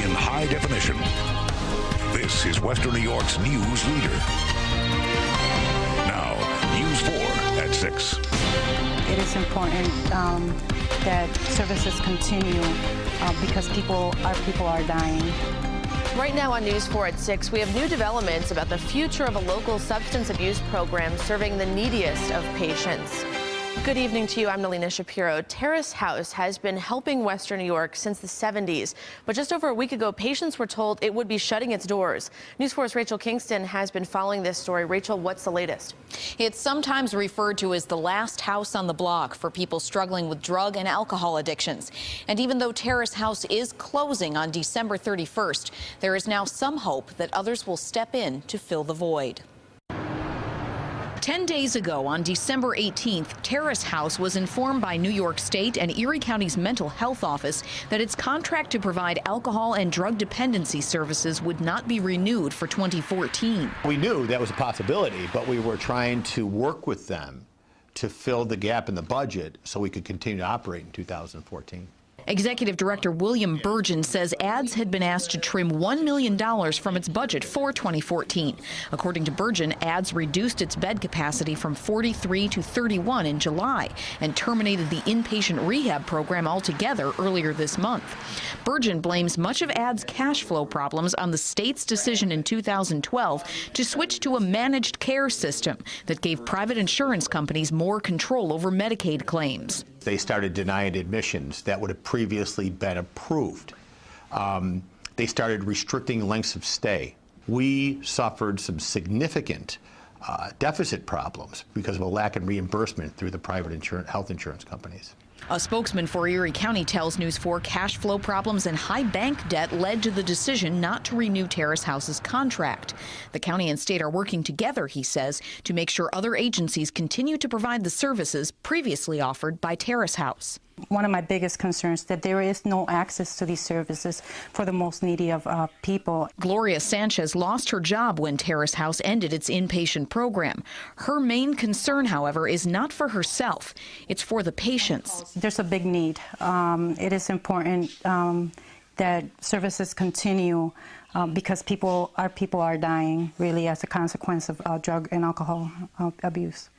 in high definition. This is Western New York's news leader. Now, News 4 at 6. It is important that services continue because people are dying. Right now on News 4 at 6, we have new developments about the future of a local substance abuse program serving the neediest of patients. Good evening to you. I'm Melina Shapiro. Terrace House has been helping Western New York since the 70s, but just over a week ago, patients were told it would be shutting its doors. News 4's Rachel Kingston has been following this story. Rachel, what's the latest? It's sometimes referred to as the last house on the block for people struggling with drug and alcohol addictions. And even though Terrace House is closing on December 31st, there is now some hope that others will step in to fill the void. 10 days ago, on December 18th, Terrace House was informed by New York State and Erie County's mental health office that its contract to provide alcohol and drug dependency services would not be renewed for 2014. We knew that was a possibility, but we were trying to work with them to fill the gap in the budget so we could continue to operate in 2014. Executive Director William Burgeon says ads had been asked to trim $1 million from its budget for 2014. According to Burgeon, ads reduced its bed capacity from 43 to 31 in July and terminated the inpatient rehab program altogether earlier this month. Burgeon blames much of ads' cash flow problems on the state's decision in 2012 to switch to a managed care system that gave private insurance companies more control over Medicaid claims. They started denying admissions that would have previously been approved. They started restricting lengths of stay. We suffered some significant deficit problems because of a lack of reimbursement through the private health insurance companies. A spokesman for Erie County tells News 4 cash flow problems and high bank debt led to the decision not to renew Terrace House's contract. The county and state are working together, he says, to make sure other agencies continue to provide the services previously offered by Terrace House. One of my biggest concerns is that there is no access to these services for the most needy of people. Gloria Sanchez lost her job when Terrace House ended its inpatient program. Her main concern, however, is not for herself. It's for the patients. There's a big need. It is important that services continue because people are dying, really, as a consequence of drug and alcohol abuse.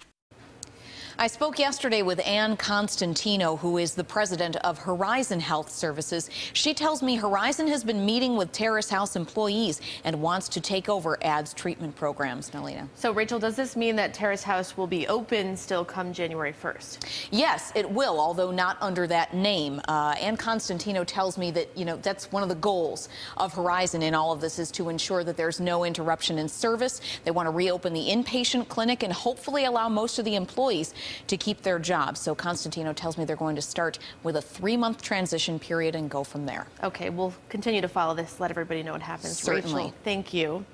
I spoke yesterday with Ann Constantino, who is the president of Horizon Health Services. She tells me Horizon has been meeting with Terrace House employees and wants to take over ads treatment programs. Melina. So, Rachel, does this mean that Terrace House will be open still come January 1st? Yes, it will, although not under that name. Ann Constantino tells me that, that's one of the goals of Horizon in all of this is to ensure that there's no interruption in service. They want to reopen the inpatient clinic and hopefully allow most of the employees to keep their jobs. So Constantino tells me they're going to start with a 3-month transition period and go from there. Okay, we'll continue to follow this. Let everybody know what happens. Certainly. Rachel, thank you.